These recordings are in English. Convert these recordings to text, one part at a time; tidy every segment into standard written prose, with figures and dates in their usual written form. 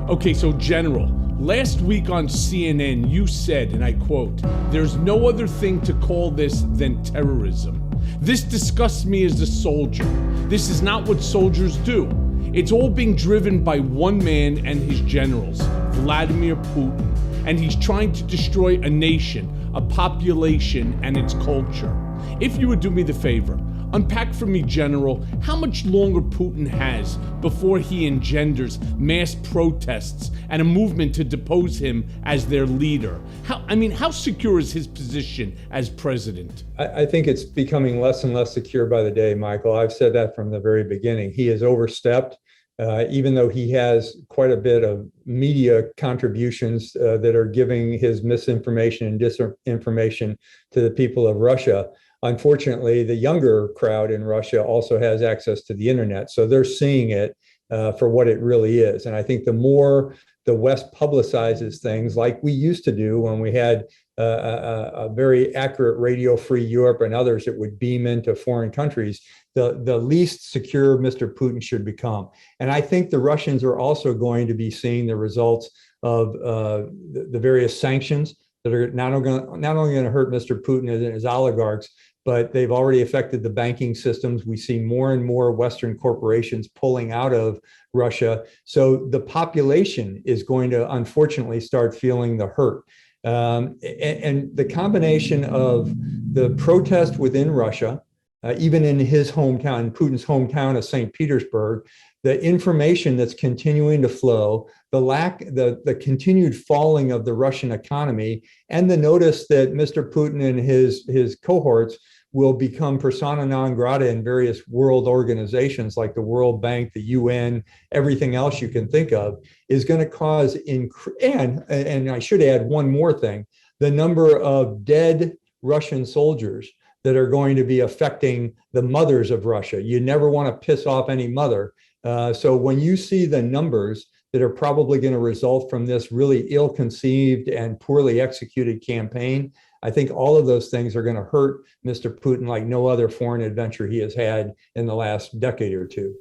Okay, so General, last week on CNN, you said, and I quote, "There's no other thing to call this than terrorism. This disgusts me as a soldier. This is not what soldiers do. It's all being driven by one man and his generals, Vladimir Putin. And he's trying to destroy a nation, a population, and its culture." If you would do me the favor, unpack for me, General, how much longer Putin has before he engenders mass protests and a movement to depose him as their leader. How secure is his position as president? I think it's becoming less and less secure by the day, Michael. I've said that from the very beginning. He has overstepped, even though he has quite a bit of media contributions that are giving his misinformation and disinformation to the people of Russia. Unfortunately, the younger crowd in Russia also has access to the internet, so they're seeing it for what it really is. And I think the more the West publicizes things like we used to do when we had a very accurate Radio Free Europe and others that would beam into foreign countries, the least secure Mr. Putin should become. And I think the Russians are also going to be seeing the results of the various sanctions that are not only going to hurt Mr. Putin and his oligarchs, but they've already affected the banking systems. We see more and more Western corporations pulling out of Russia. So the population is going to unfortunately start feeling the hurt. And the combination of the protest within Russia, even in his hometown, Putin's hometown of St. Petersburg, the information that's continuing to flow, the continued falling of the Russian economy, and the notice that Mr. Putin and his cohorts will become persona non grata in various world organizations like the World Bank, the UN, everything else you can think of, is going to cause, and I should add one more thing, the number of dead Russian soldiers that are going to be affecting the mothers of Russia. You never want to piss off any mother. So when you see the numbers that are probably going to result from this really ill-conceived and poorly executed campaign, I think all of those things are going to hurt Mr. Putin like no other foreign adventure he has had in the last decade or two.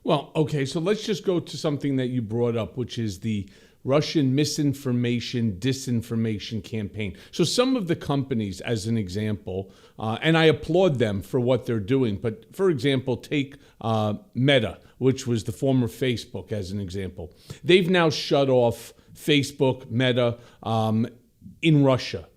Well, okay, so let's just go to something that you brought up, which is the Russian misinformation, disinformation campaign. So some of the companies, as an example, and I applaud them for what they're doing, but for example, take Meta, which was the former Facebook, as an example. They've now shut off Facebook, Meta, in Russia,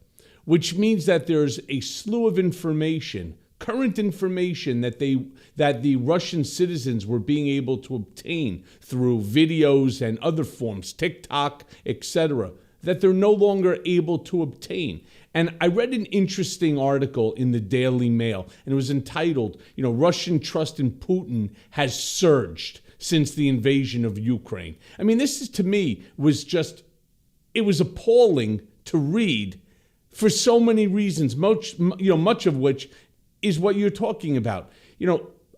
which means that there's a slew of information, current information that the Russian citizens were being able to obtain through videos and other forms, TikTok, etc., that they're no longer able to obtain. And I read an interesting article in the Daily Mail, and it was entitled, Russian trust in Putin has surged since the invasion of Ukraine. I mean, this is, to me, it was appalling to read for so many reasons, much of which is what you're talking about.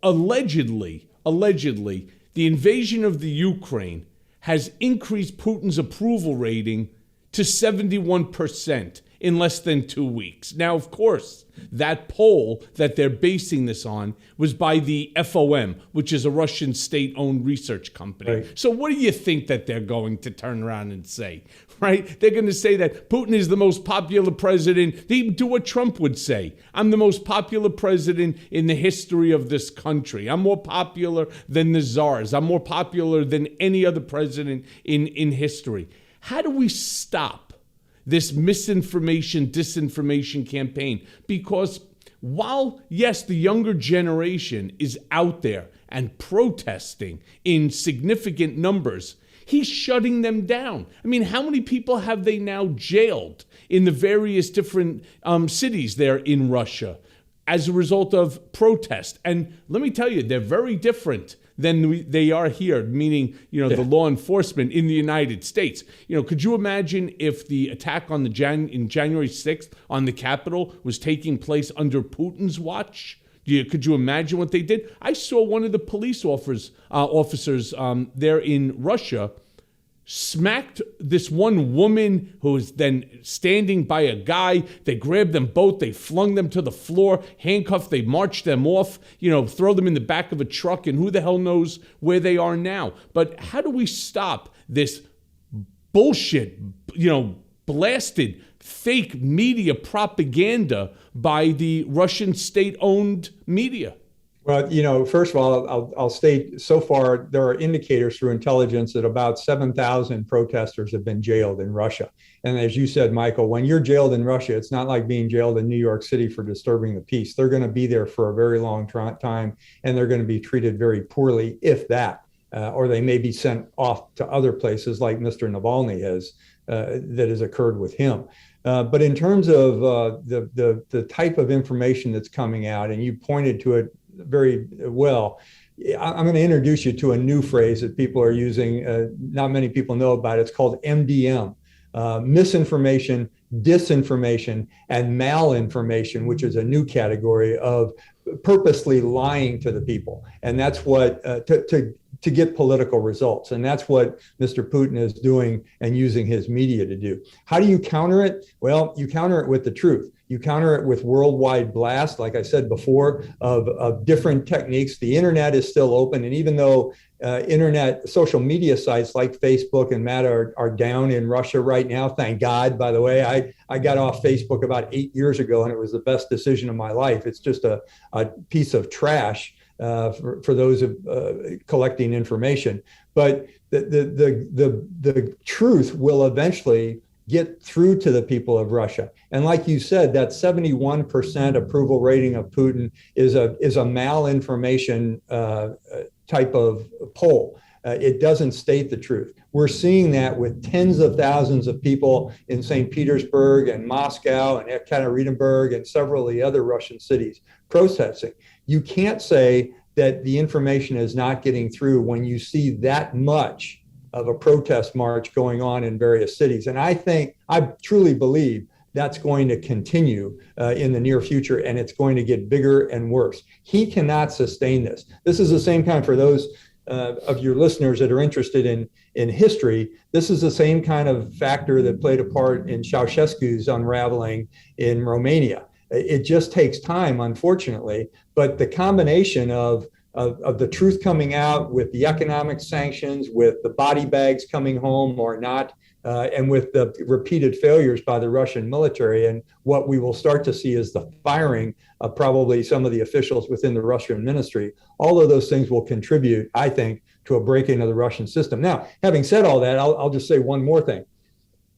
Allegedly, the invasion of the Ukraine has increased Putin's approval rating to 71% in less than 2 weeks. Now, of course, that poll that they're basing this on was by the FOM, which is a Russian state-owned research company. Right. So what do you think that they're going to turn around and say, right? They're going to say that Putin is the most popular president. They do what Trump would say. I'm the most popular president in the history of this country. I'm more popular than the czars. I'm more popular than any other president in history. How do we stop this misinformation, disinformation campaign? Because while, yes, the younger generation is out there and protesting in significant numbers, he's shutting them down. I mean, how many people have they now jailed in the various different cities there in Russia as a result of protest? And let me tell you, they're very different than they are here, meaning, the law enforcement in the United States. Could you imagine if the attack on in January 6th on the Capitol was taking place under Putin's watch? Could you imagine what they did? I saw one of the police officers there in Russia smacked this one woman who was then standing by a guy. They grabbed them both. They flung them to the floor, handcuffed. They marched them off, throw them in the back of a truck, and who the hell knows where they are now. But how do we stop this bullshit, blasted fake media propaganda by the Russian state-owned media? Well, first of all, I'll state so far there are indicators through intelligence that about 7,000 protesters have been jailed in Russia. And as you said, Michael, when you're jailed in Russia, it's not like being jailed in New York City for disturbing the peace. They're going to be there for a very long time, and they're going to be treated very poorly, if that, or they may be sent off to other places like Mr. Navalny that has occurred with him. But in terms of the type of information that's coming out, and you pointed to it very well, I'm going to introduce you to a new phrase that people are using. Not many people know about it. It's called MDM, misinformation, disinformation, and malinformation, which is a new category of purposely lying to the people. And that's what to get political results. And that's what Mr. Putin is doing and using his media to do. How do you counter it? Well, you counter it with the truth. You counter it with worldwide blast, like I said before, of different techniques. The internet is still open. And even though internet social media sites like Facebook and Meta are down in Russia right now, thank God, by the way, I got off Facebook about 8 years ago, and it was the best decision of my life. It's just a piece of trash for those collecting information. But the truth will eventually get through to the people of Russia. And like you said, that 71% approval rating of Putin is a malinformation type of poll. It doesn't state the truth. We're seeing that with tens of thousands of people in St. Petersburg and Moscow and Ekaterinburg and several of the other Russian cities protesting. You can't say that the information is not getting through when you see that much of a protest march going on in various cities. And I truly believe that's going to continue in the near future, and it's going to get bigger and worse. He cannot sustain this. This is the same kind for those of your listeners that are interested in history. This is the same kind of factor that played a part in Ceausescu's unraveling in Romania. It just takes time, unfortunately, but the combination of the truth coming out with the economic sanctions, with the body bags coming home or not, and with the repeated failures by the Russian military. And what we will start to see is the firing of probably some of the officials within the Russian ministry. All of those things will contribute, I think, to a break-in of the Russian system. Now, having said all that, I'll just say one more thing.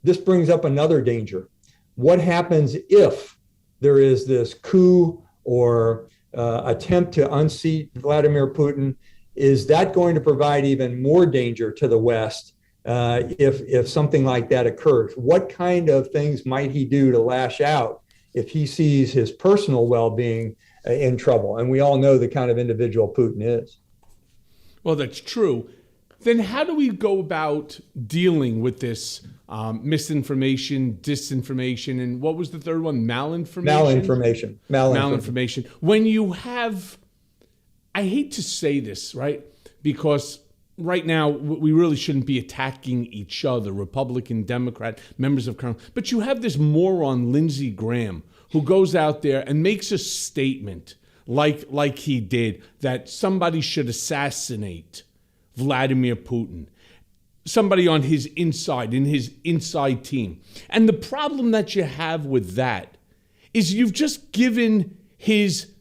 This brings up another danger. What happens if there is this coup or attempt to unseat Vladimir Putin? Is that going to provide even more danger to the West if something like that occurs? What kind of things might he do to lash out if he sees his personal well-being in trouble? And we all know the kind of individual Putin is. Well, that's true. Then how do we go about dealing with this misinformation, disinformation, and what was the third one? Malinformation? Malinformation. When you have, I hate to say this, right? Because right now we really shouldn't be attacking each other, Republican, Democrat, members of Congress. But you have this moron, Lindsey Graham, who goes out there and makes a statement like he did, that somebody should assassinate Vladimir Putin. Somebody on his inside, in his inside team. And the problem that you have with that is you've just given his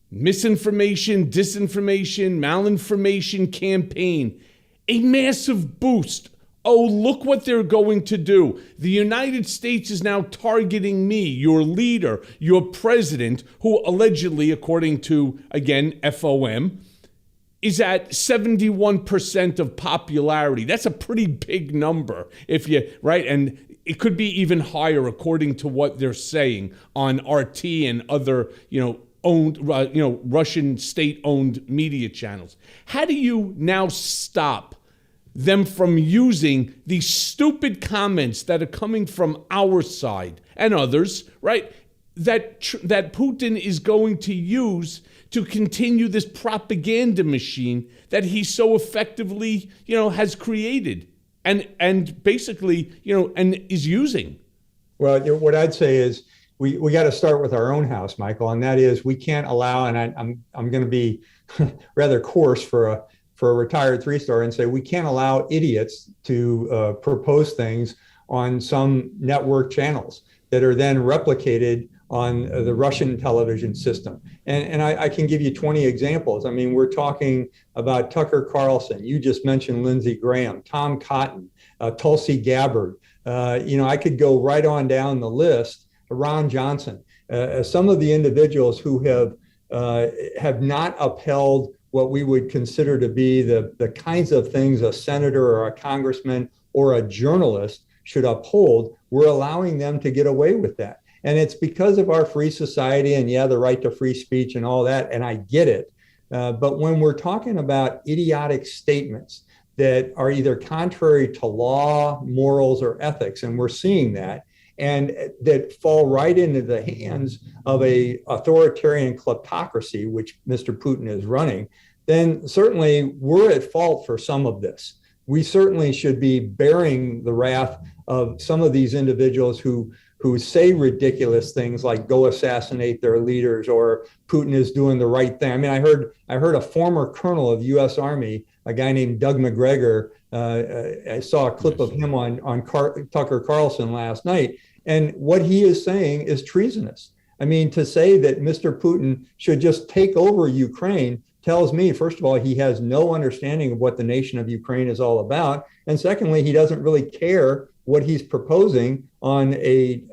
misinformation, disinformation, malinformation campaign a massive boost. Oh, look what they're going to do. The United States is now targeting me, your leader, your president, who allegedly, according to, again, FOM, is at 71% of popularity. That's a pretty big number, right? And it could be even higher according to what they're saying on RT and other, Russian state-owned media channels. How do you now stop them from using these stupid comments that are coming from our side and others, right? That Putin is going to use to continue this propaganda machine that he so effectively, has created. and basically, and is using. Well, what I'd say is we got to start with our own house, Michael, and that is we can't allow. And I'm going to be rather coarse for a retired three-star and say we can't allow idiots to propose things on some network channels that are then replicated on the Russian television system. And I can give you 20 examples. I mean, we're talking about Tucker Carlson. You just mentioned Lindsey Graham, Tom Cotton, Tulsi Gabbard. I could go right on down the list. Ron Johnson, some of the individuals who have not upheld what we would consider to be the kinds of things a senator or a congressman or a journalist should uphold, we're allowing them to get away with that. And it's because of our free society and the right to free speech and all that. And I get it. But when we're talking about idiotic statements that are either contrary to law, morals, or ethics, and we're seeing that, and that fall right into the hands of a authoritarian kleptocracy, which Mr. Putin is running, then certainly we're at fault for some of this. We certainly should be bearing the wrath of some of these individuals who say ridiculous things like go assassinate their leaders or Putin is doing the right thing. I mean, I heard a former colonel of the U.S. Army, a guy named Doug McGregor. I saw a clip of him on Tucker Carlson last night, and what he is saying is treasonous. I mean, to say that Mr. Putin should just take over Ukraine tells me, first of all, he has no understanding of what the nation of Ukraine is all about, and secondly, he doesn't really care what he's proposing on a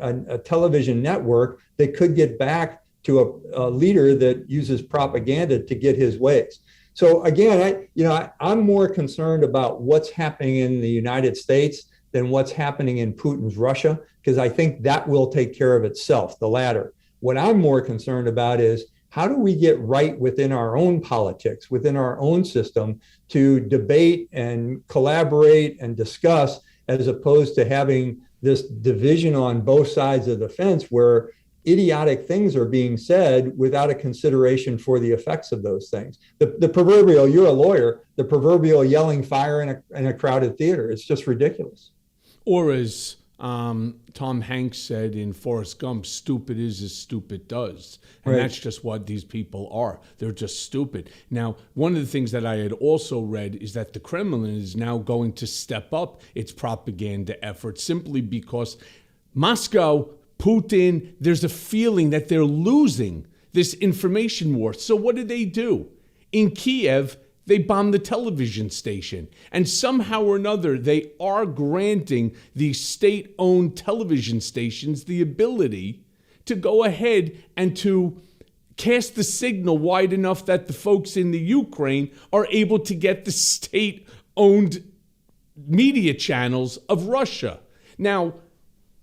television network that could get back to a leader that uses propaganda to get his ways. So again, I'm more concerned about what's happening in the United States than what's happening in Putin's Russia, because I think that will take care of itself, the latter. What I'm more concerned about is how do we get right within our own politics, within our own system, to debate and collaborate and discuss, as opposed to having this division on both sides of the fence where idiotic things are being said without a consideration for the effects of those things. The proverbial, you're a lawyer, the proverbial yelling fire in a crowded theater. It's just ridiculous. Or as Tom Hanks said in Forrest Gump, stupid is as stupid does. And that's just what these people are. They're just stupid. Now, one of the things that I had also read is that the Kremlin is now going to step up its propaganda efforts simply because Moscow, Putin, there's a feeling that they're losing this information war. So what do? In Kiev, they bombed the television station. And somehow or another, they are granting the state-owned television stations the ability to go ahead and to cast the signal wide enough that the folks in the Ukraine are able to get the state-owned media channels of Russia. Now,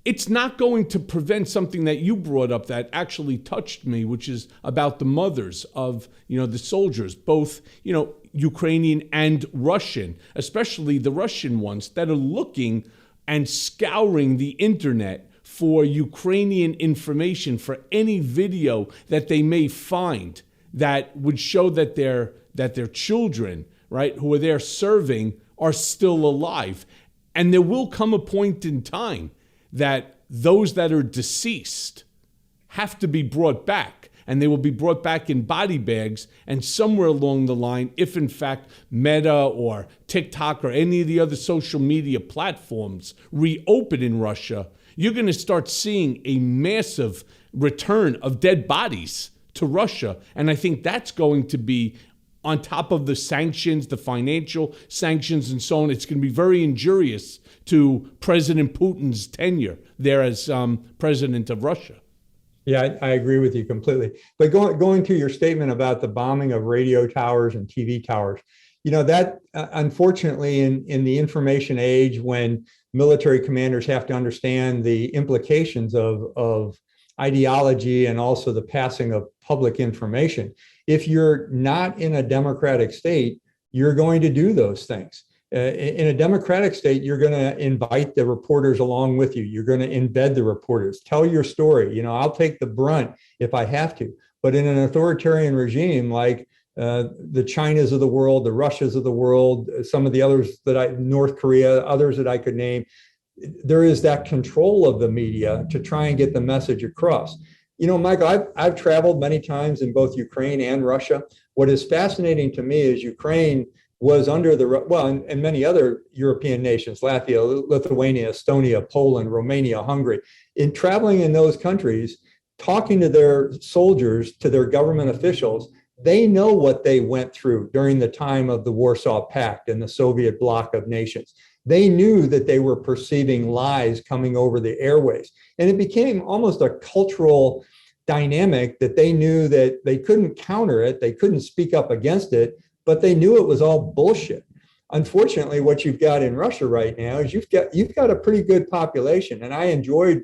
it's not going to prevent something that you brought up that actually touched me, which is about the mothers of, the soldiers, both, Ukrainian and Russian, especially the Russian ones that are looking and scouring the internet for Ukrainian information, for any video that they may find that would show that their children, right, who are there serving are still alive. And there will come a point in time that those that are deceased have to be brought back, and they will be brought back in body bags, and somewhere along the line, if in fact Meta or TikTok or any of the other social media platforms reopen in Russia, you're going to start seeing a massive return of dead bodies to Russia. And I think that's going to be on top of the sanctions, the financial sanctions and so on. It's going to be very injurious to President Putin's tenure there as president of Russia. Yeah, I agree with you completely. But going to your statement about the bombing of radio towers and TV towers, that unfortunately in the information age, when military commanders have to understand the implications of ideology and also the passing of public information, if you're not in a democratic state, you're going to do those things. In a democratic state, you're going to invite the reporters along with you. You're going to embed the reporters. Tell your story. I'll take the brunt if I have to. But in an authoritarian regime like the Chinas of the world, the Russias of the world, some of the others North Korea, others that I could name. There is that control of the media to try and get the message across. Michael, I've traveled many times in both Ukraine and Russia. What is fascinating to me is Ukraine was under and many other European nations, Latvia, Lithuania, Estonia, Poland, Romania, Hungary. In traveling in those countries, talking to their soldiers, to their government officials, they know what they went through during the time of the Warsaw Pact and the Soviet bloc of nations. They knew that they were perceiving lies coming over the airways. And it became almost a cultural dynamic that they knew that they couldn't counter it, they couldn't speak up against it, but they knew it was all bullshit. Unfortunately, what you've got in Russia right now is you've got a pretty good population. And I enjoyed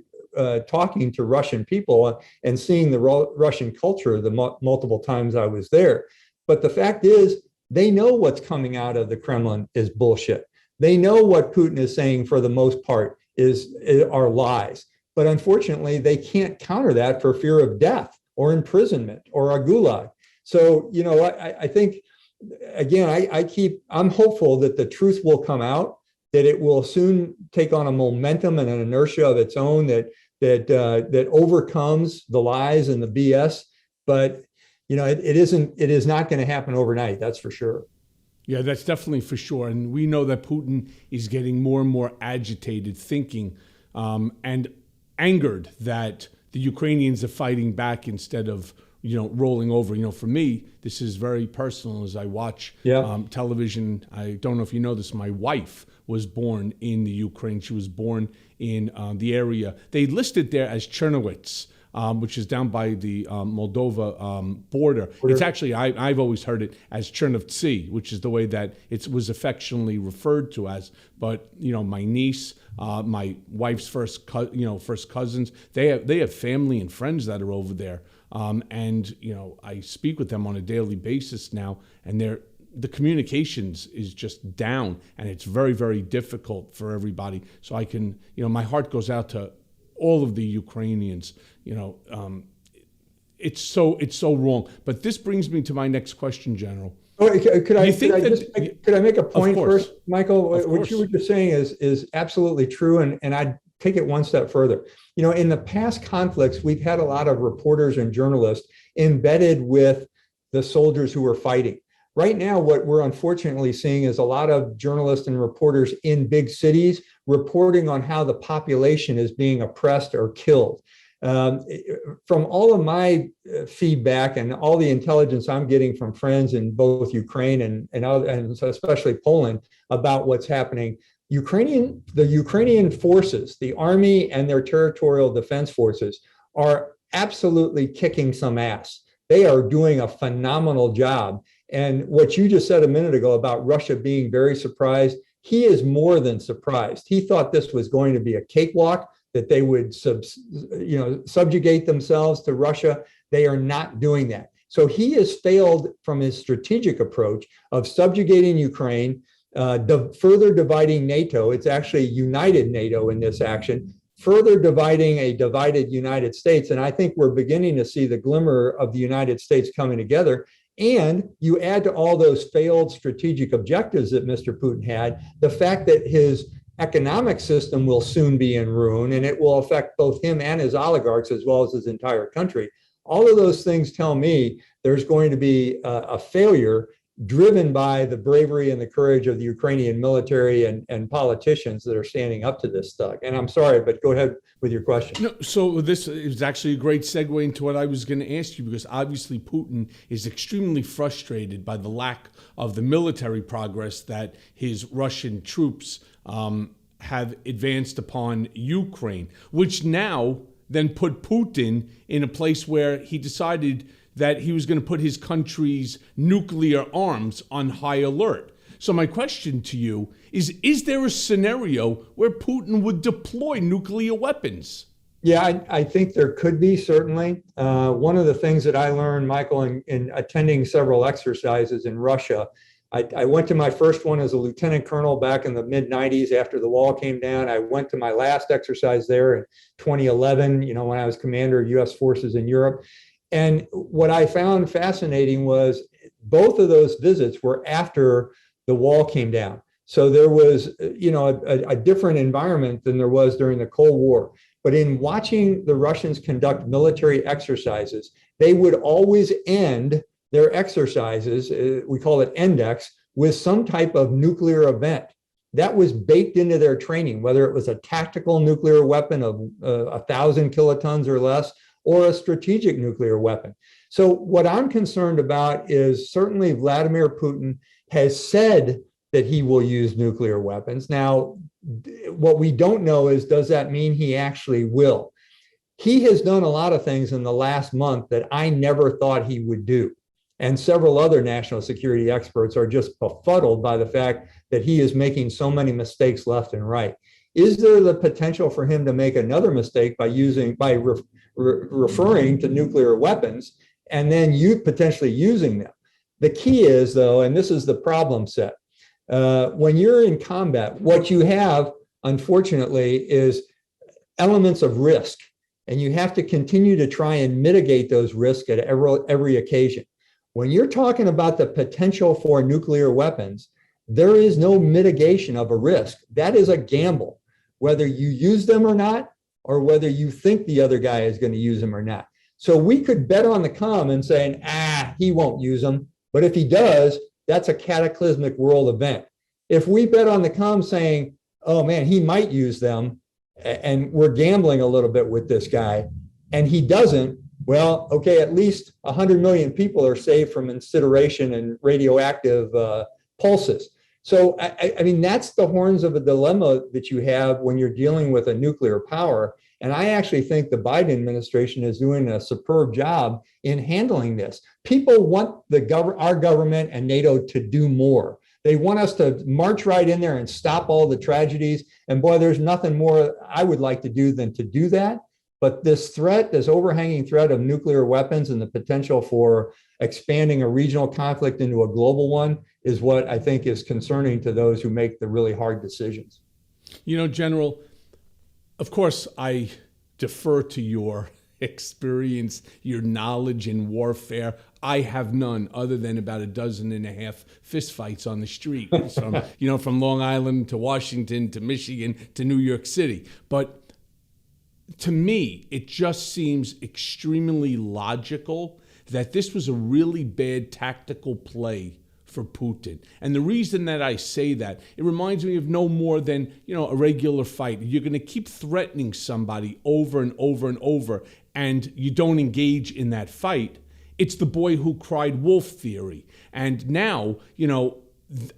talking to Russian people and seeing the Russian culture the multiple times I was there. But the fact is, they know what's coming out of the Kremlin is bullshit. They know what Putin is saying for the most part are lies. But unfortunately, they can't counter that for fear of death or imprisonment or a gulag. So, I think, again, I'm hopeful that the truth will come out, that it will soon take on a momentum and an inertia of its own that overcomes the lies and the BS. But, it is not going to happen overnight. That's for sure. Yeah, that's definitely for sure. And we know that Putin is getting more and more agitated, thinking and angered that the Ukrainians are fighting back instead of, rolling over. For me, this is very personal as I watch television. I don't know if you know this. My wife was born in the Ukraine. She was born in the area. They listed there as Chernowitz, which is down by the Moldova border. It's actually, I've always heard it as Chernovtsi, which is the way that it was affectionately referred to as. But, my niece, my wife's first cousins, they have family and friends that are over there. And, I speak with them on a daily basis now, and the communications is just down, and it's very, very difficult for everybody. So I can, my heart goes out to all of the Ukrainians. It's so wrong. But this brings me to my next question, General. Could I make a point first, Michael? What you were just saying is absolutely true, and I'd take it one step further. In the past conflicts, we've had a lot of reporters and journalists embedded with the soldiers who were fighting. Right now, what we're unfortunately seeing is a lot of journalists and reporters in big cities reporting on how the population is being oppressed or killed. From all of my feedback and all the intelligence I'm getting from friends in both Ukraine and especially Poland about what's happening, the Ukrainian forces, the army and their territorial defense forces, are absolutely kicking some ass. They are doing a phenomenal job. And what you just said a minute ago about Russia being very surprised, he is more than surprised. He thought this was going to be a cakewalk, that they would subjugate themselves to Russia. They are not doing that. So he has failed from his strategic approach of subjugating Ukraine, further dividing NATO. It's actually united NATO in this action, further dividing a divided United States. And I think we're beginning to see the glimmer of the United States coming together. And you add to all those failed strategic objectives that Mr. Putin had, the fact that his economic system will soon be in ruin, and it will affect both him and his oligarchs as well as his entire country. All of those things tell me there's going to be a failure driven by the bravery and the courage of the Ukrainian military and politicians that are standing up to this stuff. And I'm sorry, but go ahead with your question. No, so this is actually a great segue into what I was going to ask you, because obviously Putin is extremely frustrated by the lack of the military progress that his Russian troops have advanced upon Ukraine, which now then put Putin in a place where he decided that he was going to put his country's nuclear arms on high alert. So my question to you is there a scenario where Putin would deploy nuclear weapons? Yeah, I think there could be, certainly. One of the things that I learned, Michael, in attending several exercises in Russia, I went to my first one as a lieutenant colonel back in the mid-90s after the wall came down. I went to my last exercise there in 2011, when I was commander of U.S. forces in Europe. And what I found fascinating was both of those visits were after the wall came down. So there was, a different environment than there was during the Cold War. But in watching the Russians conduct military exercises, they would always end their exercises, we call it index, with some type of nuclear event. That was baked into their training, whether it was a tactical nuclear weapon of 1,000 kilotons or less, or a strategic nuclear weapon. So what I'm concerned about is certainly Vladimir Putin has said that he will use nuclear weapons. Now, what we don't know is, does that mean he actually will? He has done a lot of things in the last month that I never thought he would do. And several other national security experts are just befuddled by the fact that he is making so many mistakes left and right. Is there the potential for him to make another mistake by referring to nuclear weapons and then potentially using them? The key is, though, and this is the problem set, when you're in combat, what you have, unfortunately, is elements of risk, and you have to continue to try and mitigate those risks at every occasion. When you're talking about the potential for nuclear weapons, there is no mitigation of a risk. That is a gamble, whether you use them or not, or whether you think the other guy is going to use them or not. So we could bet on the come and saying, he won't use them. But if he does, that's a cataclysmic world event. If we bet on the come saying, oh man, he might use them, and we're gambling a little bit with this guy, and he doesn't, well, okay, at least 100 million people are saved from incineration and radioactive pulses. So, I mean, that's the horns of a dilemma that you have when you're dealing with a nuclear power. And I actually think the Biden administration is doing a superb job in handling this. People want our government and NATO to do more. They want us to march right in there and stop all the tragedies. And boy, there's nothing more I would like to do than to do that. But this threat, this overhanging threat of nuclear weapons and the potential for expanding a regional conflict into a global one is what I think is concerning to those who make the really hard decisions. General, of course, I defer to your experience, your knowledge in warfare. I have none other than about 12.5 fistfights on the street. From Long Island to Washington to Michigan to New York City. But to me, it just seems extremely logical that this was a really bad tactical play for Putin. And the reason that I say that, it reminds me of no more than, a regular fight. You're going to keep threatening somebody over and over and over, and you don't engage in that fight. It's the boy who cried wolf theory. And now,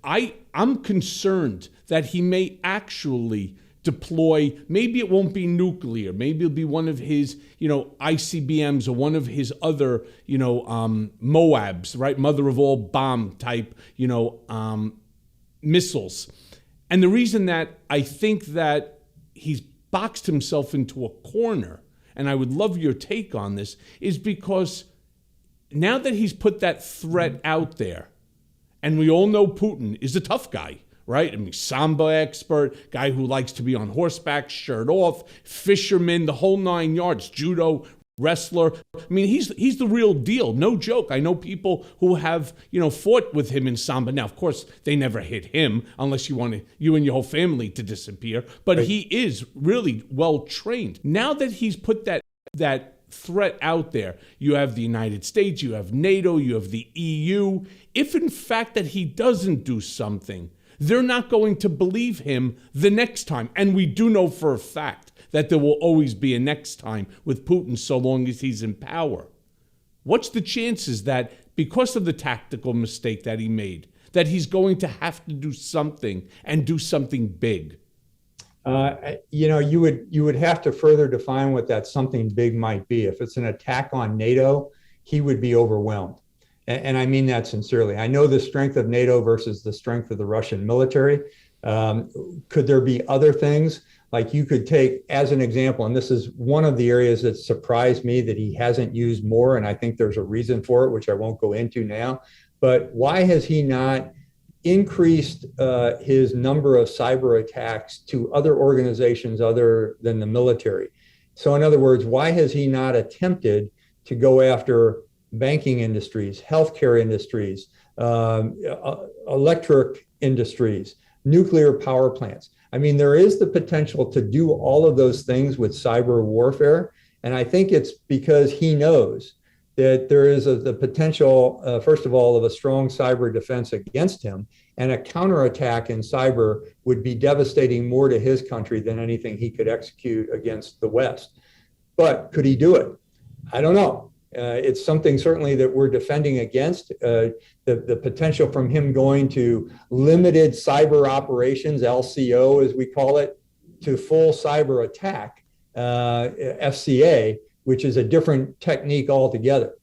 I'm concerned that he may actually deploy, maybe it won't be nuclear, maybe it'll be one of his, ICBMs or one of his other, MOABs, right? Mother of all bomb type, missiles. And the reason that I think that he's boxed himself into a corner, and I would love your take on this, is because now that he's put that threat out there, and we all know Putin is a tough guy, right? I mean, Samba expert, guy who likes to be on horseback, shirt off, fisherman, the whole 9 yards, judo, wrestler. I mean, he's the real deal. No joke. I know people who have, fought with him in Samba. Now, of course, they never hit him unless you want you and your whole family to disappear. But right. He is really well trained. Now that he's put that threat out there, you have the United States, you have NATO, you have the EU. If in fact that he doesn't do something, they're not going to believe him the next time. And we do know for a fact that there will always be a next time with Putin so long as he's in power. What's the chances that because of the tactical mistake that he made, that he's going to have to do something and do something big? You would have to further define what that something big might be. If it's an attack on NATO, he would be overwhelmed. And I mean that sincerely. I know the strength of NATO versus the strength of the Russian military. Could there be other things? Like you could take as an example, and this is one of the areas that surprised me that he hasn't used more, and I think there's a reason for it, which I won't go into now. But why has he not increased his number of cyber attacks to other organizations other than the military? So in other words, why has he not attempted to go after banking industries, healthcare industries, electric industries, nuclear power plants. I mean, there is the potential to do all of those things with cyber warfare. And I think it's because he knows that there is the potential, first of all, of a strong cyber defense against him. And a counterattack in cyber would be devastating more to his country than anything he could execute against the West. But could he do it? I don't know. It's something certainly that we're defending against. The potential from him going to limited cyber operations, LCO as we call it, to full cyber attack, FCA, which is a different technique altogether.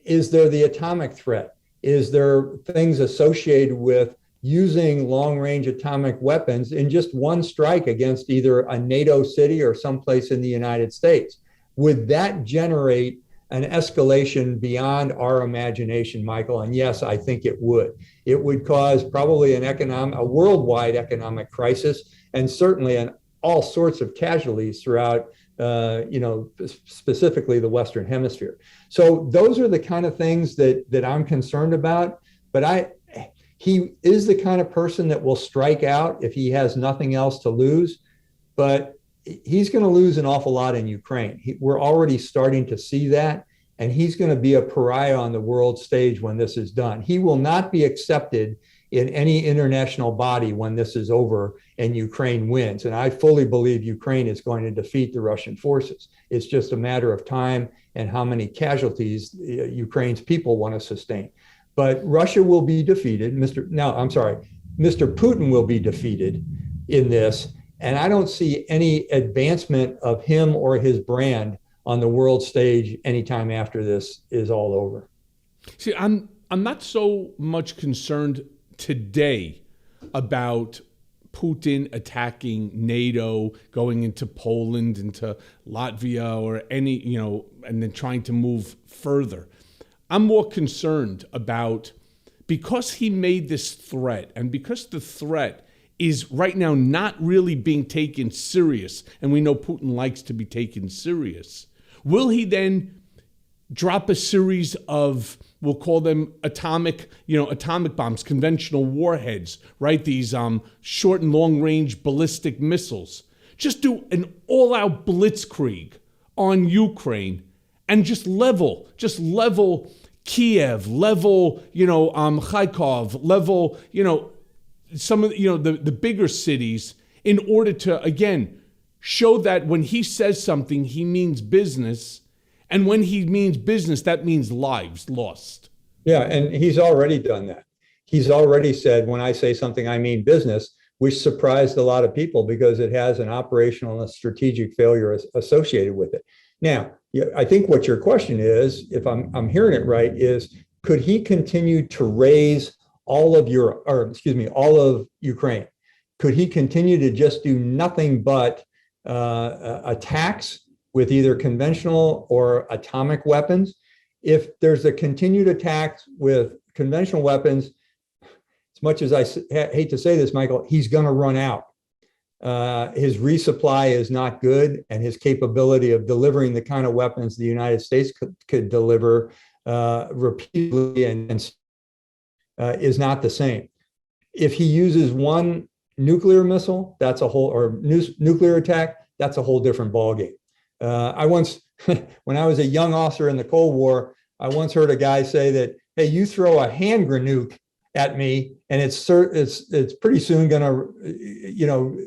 Is there the atomic threat? Is there things associated with using long-range atomic weapons in just one strike against either a NATO city or someplace in the United States? Would that generate an escalation beyond our imagination, Michael? And yes, I think it would. It would cause probably a worldwide economic crisis, and certainly all sorts of casualties throughout, specifically the Western Hemisphere. So those are the kind of things that I'm concerned about. But he is the kind of person that will strike out if he has nothing else to lose. But he's going to lose an awful lot in Ukraine. We're already starting to see that, and he's going to be a pariah on the world stage when this is done. He will not be accepted in any international body when this is over and Ukraine wins. And I fully believe Ukraine is going to defeat the Russian forces. It's just a matter of time and how many casualties Ukraine's people want to sustain. But Russia will be defeated. Mr. Putin will be defeated in this. And I don't see any advancement of him or his brand on the world stage anytime after this is all over. See, I'm not so much concerned today about Putin attacking NATO, going into Poland, into Latvia, or any, and then trying to move further. I'm more concerned about, because he made this threat, and because the threat is right now not really being taken serious, and we know Putin likes to be taken serious, will he then drop a series of, we'll call them atomic bombs, conventional warheads, right? These short and long range ballistic missiles. Just do an all-out blitzkrieg on Ukraine and just level Kiev, level, Kharkov, level, some of the bigger cities, in order to, again, show that when he says something, he means business. And when he means business, that means lives lost. Yeah, and he's already done that. He's already said, when I say something, I mean business, which surprised a lot of people because it has an operational and a strategic failure associated with it. Now, I think what your question is, if I'm hearing it right, is could he continue to raise all of Ukraine? Could he continue to just do nothing but attacks with either conventional or atomic weapons? If there's a continued attack with conventional weapons, as much as I hate to say this, Michael, he's going to run out. His resupply is not good, and his capability of delivering the kind of weapons the United States could deliver repeatedly and is not the same. If he uses one nuclear missile, nuclear attack, that's a whole different ballgame. I once, when I was a young officer in the Cold War, I once heard a guy say that, hey, you throw a hand grenade at me, and it's pretty soon going to,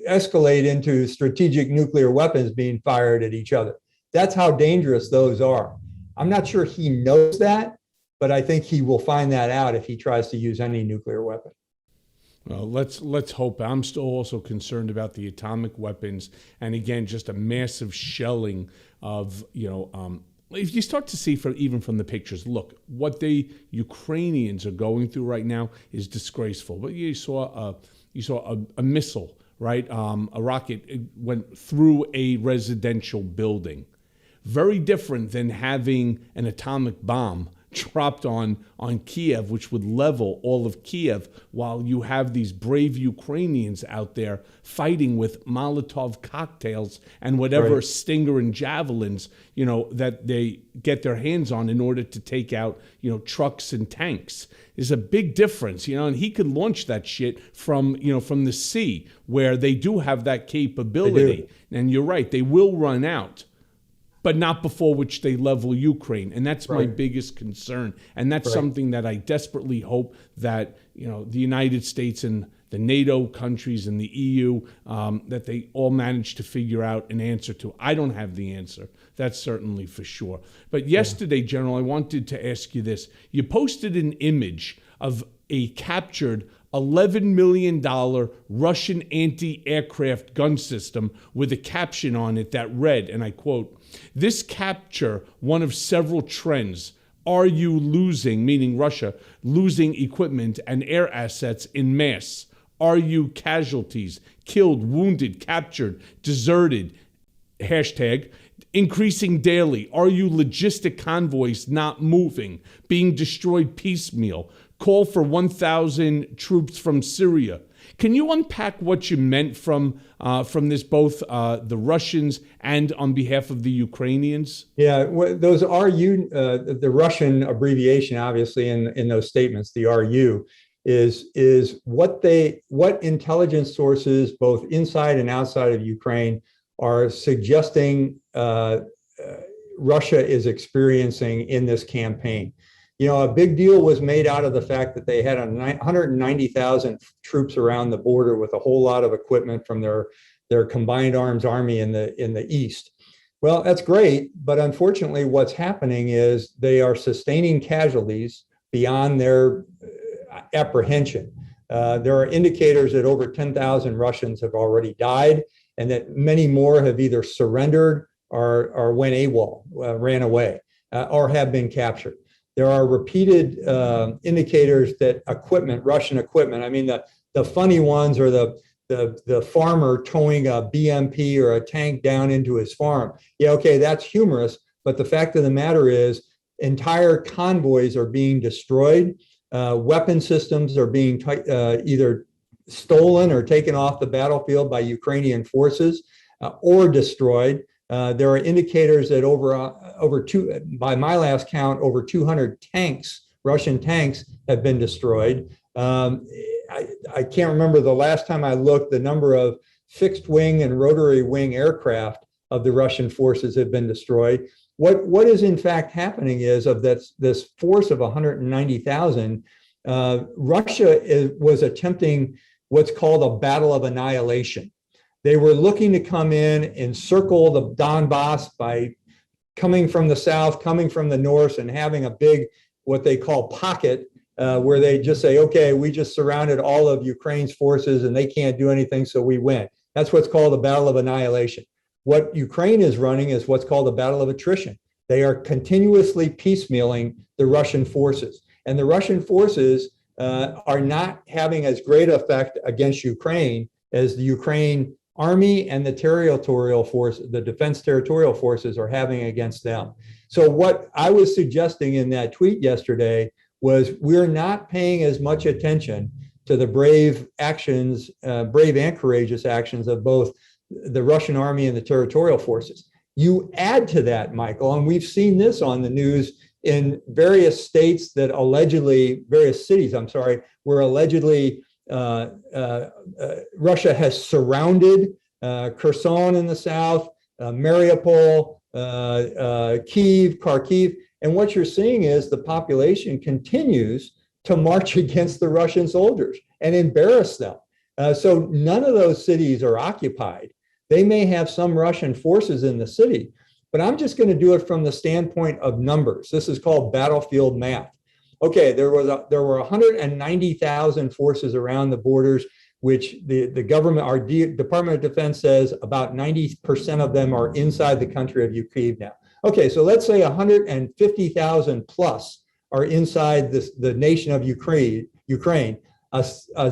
escalate into strategic nuclear weapons being fired at each other. That's how dangerous those are. I'm not sure he knows that, but I think he will find that out if he tries to use any nuclear weapon. Well, let's hope. I'm still also concerned about the atomic weapons, and again, just a massive shelling of, if you start to see even from the pictures, look, what the Ukrainians are going through right now is disgraceful. But you saw a missile, right? A rocket, it went through a residential building. Very different than having an atomic bomb dropped on Kiev, which would level all of Kiev, while you have these brave Ukrainians out there fighting with Molotov cocktails and whatever Stinger and javelins, that they get their hands on in order to take out, trucks and tanks. There's a big difference, and he could launch that shit from the sea, where they do have that capability. And you're right, they will run out, but not before which they level Ukraine. And that's my biggest concern. And that's something that I desperately hope that, the United States and the NATO countries and the EU, that they all manage to figure out an answer to. I don't have the answer. That's certainly for sure. But yesterday, General, I wanted to ask you this. You posted an image of a captured $11 million Russian anti-aircraft gun system with a caption on it that read, and I quote, "This capture one of several trends. Are you losing," meaning Russia, "losing equipment and air assets in mass? Are you casualties, killed, wounded, captured, deserted? Hashtag increasing daily. Are you logistic convoys not moving, being destroyed piecemeal? Call for 1,000 troops from Syria." Can you unpack what you meant from this, both the Russians and on behalf of the Ukrainians? Yeah, those RU, the Russian abbreviation, obviously, in those statements, the RU, is what intelligence sources, both inside and outside of Ukraine, are suggesting Russia is experiencing in this campaign. A big deal was made out of the fact that they had 190,000 troops around the border with a whole lot of equipment from their combined arms army in the east. Well, that's great, but unfortunately, what's happening is they are sustaining casualties beyond their apprehension. There are indicators that over 10,000 Russians have already died, and that many more have either surrendered or went AWOL, ran away, or have been captured. There are repeated indicators that Russian equipment, I mean, the funny ones are the farmer towing a BMP or a tank down into his farm. Yeah, okay, that's humorous, but the fact of the matter is entire convoys are being destroyed. Weapon systems are being either stolen or taken off the battlefield by Ukrainian forces or destroyed. There are indicators that by my last count, over 200 tanks, Russian tanks, have been destroyed. I can't remember the last time I looked, the number of fixed wing and rotary wing aircraft of the Russian forces have been destroyed. What is in fact happening is of this force of 190,000, Russia was attempting what's called a battle of annihilation. They were looking to come in, encircle the Donbass by coming from the south, coming from the north, and having a big, what they call pocket, where they just say, okay, we just surrounded all of Ukraine's forces and they can't do anything, so we win. That's what's called a battle of annihilation. What Ukraine is running is what's called a battle of attrition. They are continuously piecemealing the Russian forces. And the Russian forces are not having as great effect against Ukraine as the Ukraine army and the defense territorial forces are having against them. So what I was suggesting in that tweet yesterday was we're not paying as much attention to the brave and courageous actions of both the Russian army and the territorial forces. You add to that, Michael, and we've seen this on the news in various cities, where allegedly Russia has surrounded Kherson in the south, Mariupol, Kyiv, Kharkiv. And what you're seeing is the population continues to march against the Russian soldiers and embarrass them. So none of those cities are occupied. They may have some Russian forces in the city, but I'm just going to do it from the standpoint of numbers. This is called battlefield math. Okay, there were 190,000 forces around the borders, which the government, our Department of Defense says about 90% of them are inside the country of Ukraine now. Okay, so let's say 150,000 plus are inside the nation of Ukraine, a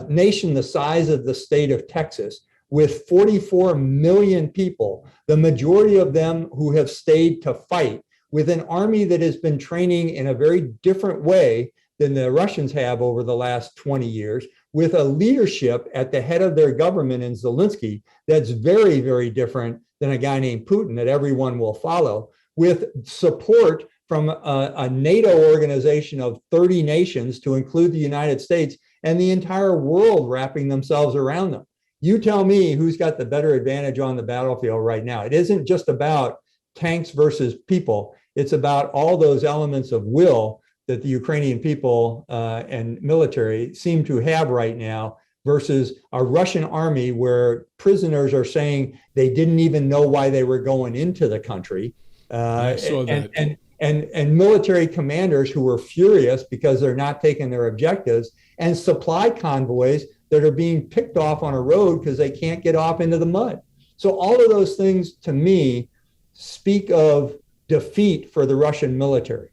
nation the size of the state of Texas, with 44 million people, the majority of them who have stayed to fight, with an army that has been training in a very different way than the Russians have over the last 20 years, with a leadership at the head of their government in Zelensky that's very, very different than a guy named Putin that everyone will follow, with support from a NATO organization of 30 nations to include the United States and the entire world wrapping themselves around them. You tell me who's got the better advantage on the battlefield right now. It isn't just about tanks versus people. It's about all those elements of will that the Ukrainian people and military seem to have right now versus a Russian army where prisoners are saying they didn't even know why they were going into the country. I saw that. And military commanders who were furious because they're not taking their objectives, and supply convoys that are being picked off on a road because they can't get off into the mud. So all of those things, to me, speak of defeat for the Russian military.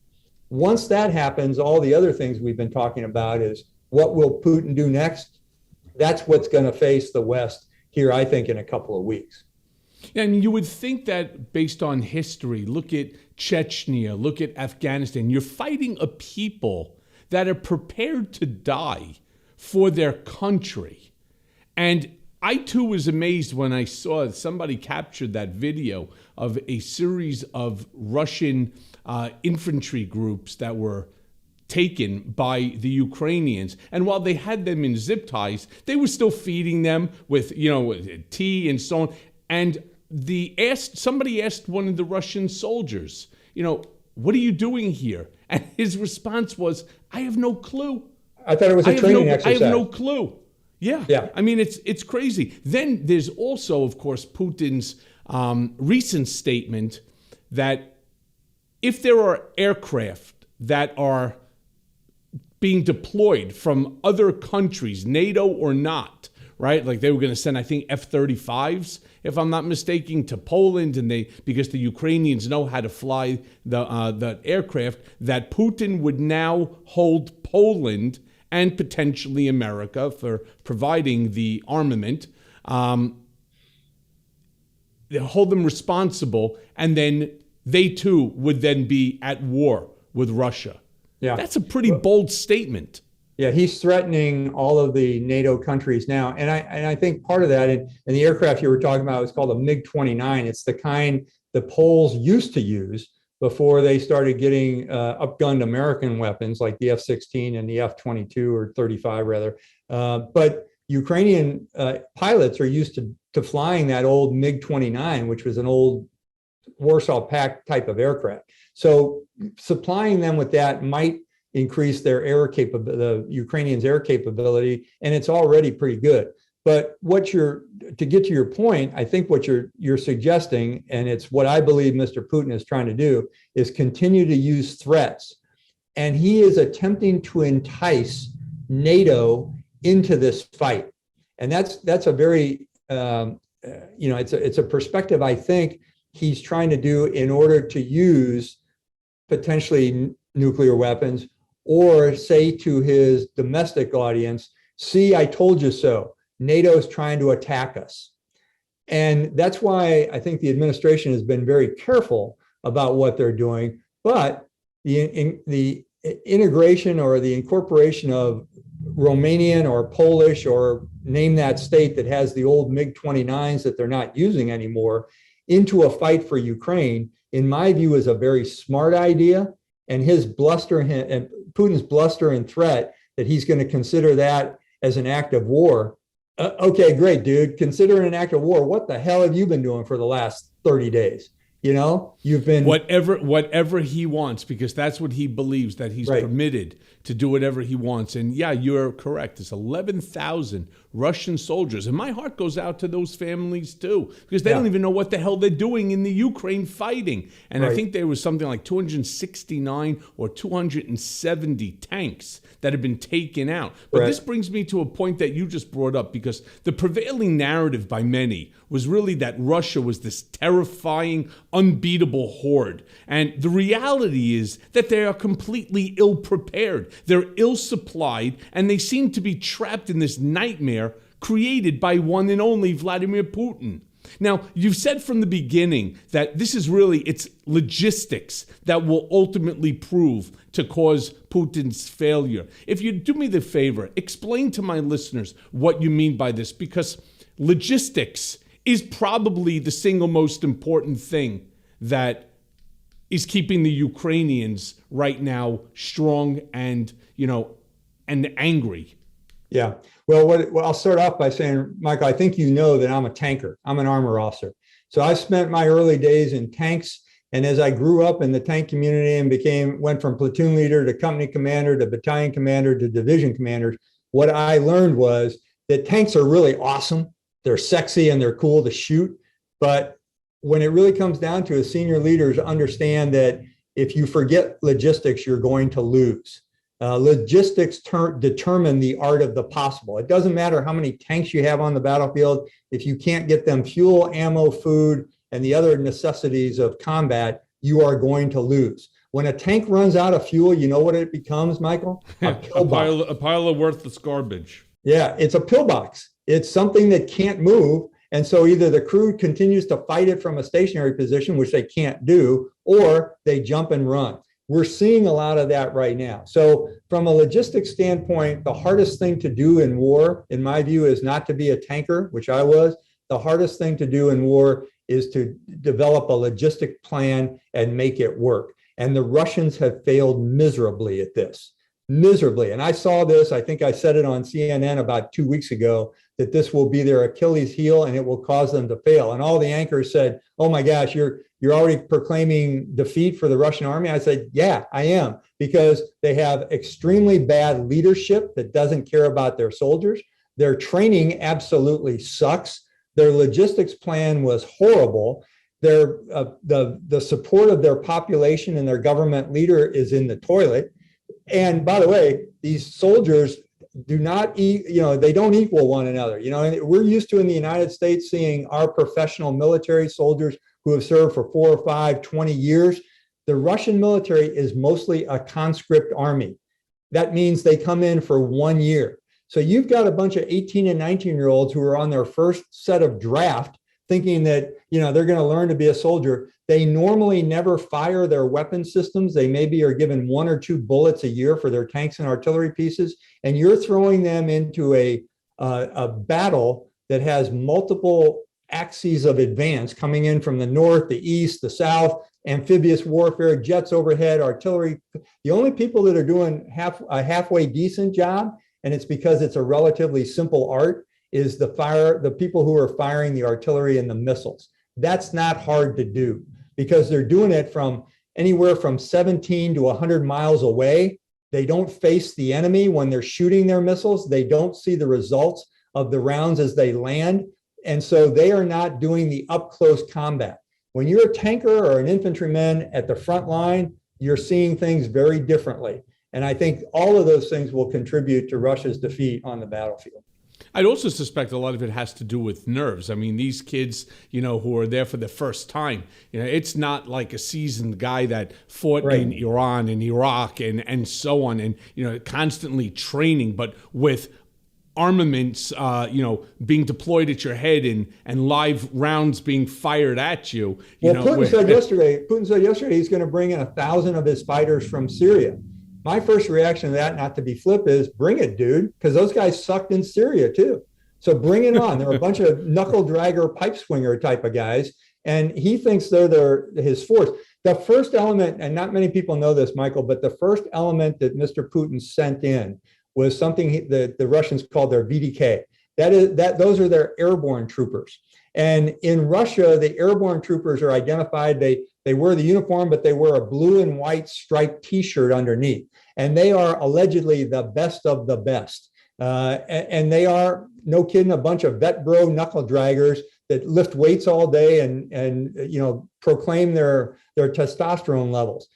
Once that happens, all the other things we've been talking about is what will Putin do next? That's what's going to face the West here, I think, in a couple of weeks. Yeah, I mean, you would think that based on history, look at Chechnya, look at Afghanistan, you're fighting a people that are prepared to die for their country. And I too was amazed when I saw somebody captured that video of a series of Russian infantry groups that were taken by the Ukrainians. And while they had them in zip ties, they were still feeding them with, tea and so on. And somebody asked one of the Russian soldiers, what are you doing here? And his response was, I have no clue. I thought it was a training exercise. I have no clue. Yeah. I mean, it's crazy. Then there's also, of course, Putin's recent statement that if there are aircraft that are being deployed from other countries, NATO or not, right? Like they were going to send, I think, F-35s, if I'm not mistaken, to Poland, and because the Ukrainians know how to fly the aircraft, that Putin would now hold Poland and potentially America for providing the armament. They'll hold them responsible, and then they too would then be at war with Russia. Yeah, that's a pretty bold statement. Yeah, he's threatening all of the NATO countries now. And I think part of that, and the aircraft you were talking about was called a MiG-29. It's the kind the Poles used to use before they started getting upgunned American weapons like the F-16 and the F-22 or 35 rather. But Ukrainian pilots are used to flying that old MiG-29, which was an old Warsaw Pact type of aircraft. So supplying them with that might increase their the Ukrainians' air capability, and it's already pretty good. But to get to your point, I think what you're suggesting, and it's what I believe Mr. Putin is trying to do, is continue to use threats. And he is attempting to entice NATO into this fight. And that's a very, it's a perspective I think he's trying to do in order to use potentially nuclear weapons, or say to his domestic audience, see, I told you so. NATO's trying to attack us. And that's why I think the administration has been very careful about what they're doing. But the integration or the incorporation of Romanian or Polish, or name that state that has the old MiG-29s that they're not using anymore, into a fight for Ukraine, in my view, is a very smart idea. And his bluster and Putin's bluster and threat that he's going to consider that as an act of war. Okay, great, dude. Consider it an act of war. What the hell have you been doing for the last 30 days? You've been whatever he wants, because that's what he believes, that he's permitted to do whatever he wants. And yeah, you're correct. It's 11,000 Russian soldiers. And my heart goes out to those families too, because they don't even know what the hell they're doing in the Ukraine fighting. And I think there was something like 269 or 270 tanks that have been taken out. But this brings me to a point that you just brought up, because the prevailing narrative by many was really that Russia was this terrifying, unbeatable horde. And the reality is that they are completely ill-prepared. They're ill-supplied, and they seem to be trapped in this nightmare created by one and only Vladimir Putin. Now, you've said from the beginning that this is really, it's logistics that will ultimately prove to cause Putin's failure. If you do me the favor, explain to my listeners what you mean by this, because logistics is probably the single most important thing that is keeping the Ukrainians right now strong and, and angry. Yeah. Well, I'll start off by saying, Michael, I think you know that I'm a tanker. I'm an armor officer. So I spent my early days in tanks. And as I grew up in the tank community and went from platoon leader to company commander to battalion commander to division commander, what I learned was that tanks are really awesome. They're sexy and they're cool to shoot. But when it really comes down to it, senior leaders understand that if you forget logistics, you're going to lose. Logistics determine the art of the possible. It doesn't matter how many tanks you have on the battlefield. If you can't get them fuel, ammo, food, and the other necessities of combat, you are going to lose. When a tank runs out of fuel, you know what it becomes, Michael? A pile of worthless garbage. Yeah, it's a pillbox. It's something that can't move. And so either the crew continues to fight it from a stationary position, which they can't do, or they jump and run. We're seeing a lot of that right now. So from a logistics standpoint, the hardest thing to do in war, in my view, is not to be a tanker, which I was. The hardest thing to do in war is to develop a logistic plan and make it work. And the Russians have failed miserably at this, miserably. And I saw this, I think I said it on CNN about 2 weeks ago, that this will be their Achilles heel and it will cause them to fail. And all the anchors said, oh my gosh, you're already proclaiming defeat for the Russian army. I said, yeah, I am, because they have extremely bad leadership that doesn't care about their soldiers. Their training absolutely sucks. Their logistics plan was horrible. The support of their population and their government leader is in the toilet. And by the way, these soldiers do not they don't equal one another. We're used to in the United States seeing our professional military soldiers who have served for 4 or 5, 20 years. The Russian military is mostly a conscript army. That means they come in for 1 year. So you've got a bunch of 18 and 19-year-olds who are on their first set of draft thinking that, they're going to learn to be a soldier. They normally never fire their weapon systems. They maybe are given 1 or 2 bullets a year for their tanks and artillery pieces. And you're throwing them into a battle that has multiple axes of advance coming in from the north, the east, the south, amphibious warfare, jets overhead, artillery. The only people that are doing a halfway decent job, and it's because it's a relatively simple art, is the people who are firing the artillery and the missiles. That's not hard to do because they're doing it from anywhere from 17 to 100 miles away. They don't face the enemy when they're shooting their missiles. They don't see the results of the rounds as they land. And so they are not doing the up close combat. When you're a tanker or an infantryman at the front line, you're seeing things very differently. And I think all of those things will contribute to Russia's defeat on the battlefield. I'd also suspect a lot of it has to do with nerves. I mean, these kids, who are there for the first time, it's not like a seasoned guy that fought right in Iran and Iraq and so on, and, constantly training, but with armaments, being deployed at your head and live rounds being fired at you. Putin said yesterday he's going to bring in 1,000 of his fighters from Syria. My first reaction to that, not to be flip, is bring it, dude, because those guys sucked in Syria too. So bring it on. They're a bunch of knuckle dragger, pipe swinger type of guys, and he thinks they're his force. The first element, and not many people know this, Michael, but the first element that Mr. Putin sent in was something that the Russians called their VDK. Those are their airborne troopers. And in Russia, the airborne troopers are identified. They wear the uniform, but they wear a blue and white striped T-shirt underneath. And they are allegedly the best of the best. And they are, no kidding, a bunch of vet bro knuckle draggers that lift weights all day and proclaim their testosterone levels.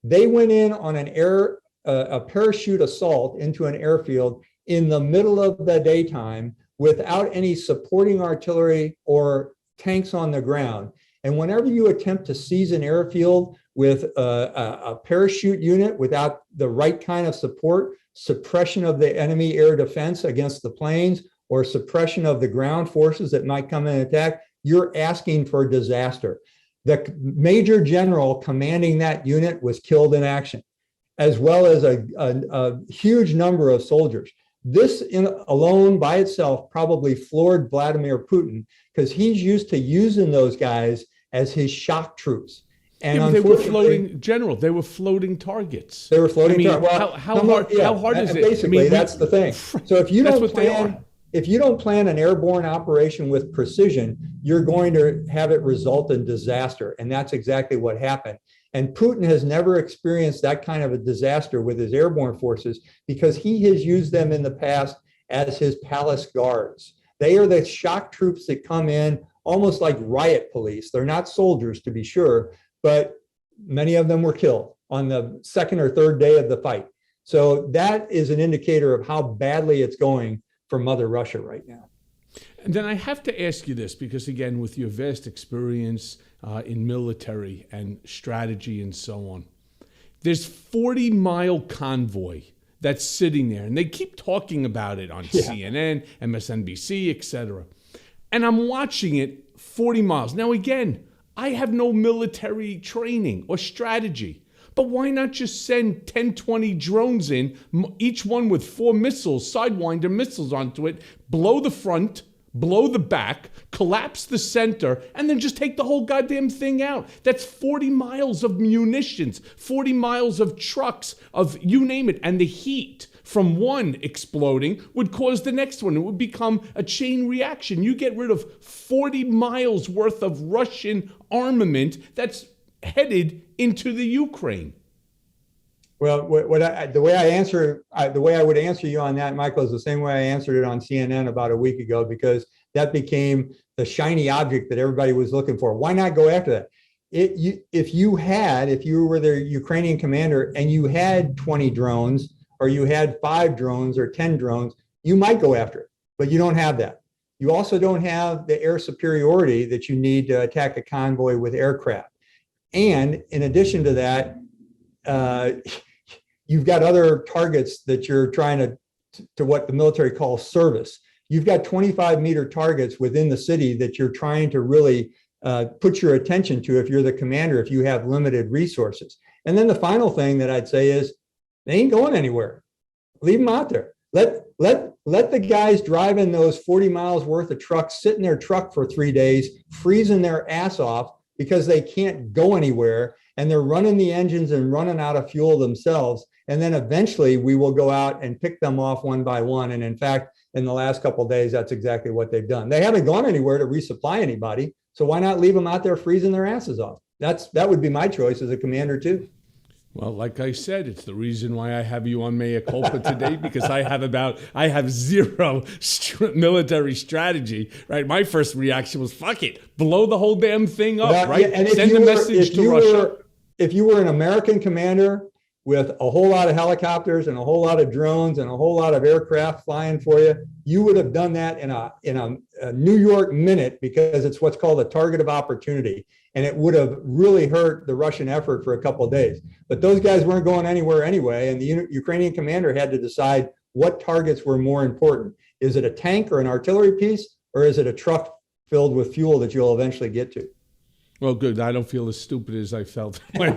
They went in on a parachute assault into an airfield in the middle of the daytime without any supporting artillery or tanks on the ground. And whenever you attempt to seize an airfield with a parachute unit without the right kind of support, suppression of the enemy air defense against the planes, or suppression of the ground forces that might come in and attack, you're asking for disaster. The major general commanding that unit was killed in action, as well as a huge number of soldiers. This alone by itself probably floored Vladimir Putin, because he's used to using those guys as his shock troops. And yeah, they were floating, General. They were floating targets. They were floating targets. Well, how hard is it? Basically, that's the thing. So if you don't plan an airborne operation with precision, you're going to have it result in disaster. And that's exactly what happened. And Putin has never experienced that kind of a disaster with his airborne forces, because he has used them in the past as his palace guards. They are the shock troops that come in almost like riot police. They're not soldiers, to be sure, but many of them were killed on the second or third day of the fight. So that is an indicator of how badly it's going for Mother Russia right now. And then I have to ask you this, because again, with your vast experience in military and strategy and so on, there's 40-mile convoy that's sitting there, and they keep talking about it on CNN, MSNBC, etc. And I'm watching it 40 miles. Now, again, I have no military training or strategy, but why not just send 10, 20 drones in, each one with 4 missiles, Sidewinder missiles onto it, blow the front, blow the back, collapse the center, and then just take the whole goddamn thing out. That's 40 miles of munitions, 40 miles of trucks, of you name it. And the heat from one exploding would cause the next one. It would become a chain reaction. You get rid of 40 miles worth of Russian armament that's headed into the Ukraine. Well, the way I would answer you on that, Michael, is the same way I answered it on CNN about a week ago, because that became the shiny object that everybody was looking for. Why not go after that? If you were the Ukrainian commander and you had 20 drones, or you had 5 drones or 10 drones, you might go after it, but you don't have that. You also don't have the air superiority that you need to attack a convoy with aircraft. And in addition to that, you've got other targets that you're trying to what the military calls service. You've got 25-meter targets within the city that you're trying to really put your attention to if you're the commander, if you have limited resources. And then the final thing that I'd say is, they ain't going anywhere. Leave them out there. Let the guys driving those 40 miles worth of trucks sit in their truck for 3 days, freezing their ass off because they can't go anywhere, and they're running the engines and running out of fuel themselves. And then eventually we will go out and pick them off one by one. And in fact, in the last couple of days, that's exactly what they've done. They haven't gone anywhere to resupply anybody. So why not leave them out there freezing their asses off? That would be my choice as a commander too. Well, like I said, it's the reason why I have you on Mea Culpa today, because I have zero military strategy, right? My first reaction was, fuck it, blow the whole damn thing up, right? Yeah, send a message to Russia. If you were an American commander with a whole lot of helicopters and a whole lot of drones and a whole lot of aircraft flying for you, you would have done that in a New York minute, because it's what's called a target of opportunity. And it would have really hurt the Russian effort for a couple of days. But those guys weren't going anywhere anyway. And the Ukrainian commander had to decide what targets were more important. Is it a tank or an artillery piece, or is it a truck filled with fuel that you'll eventually get to? Well, good. I don't feel as stupid as I felt when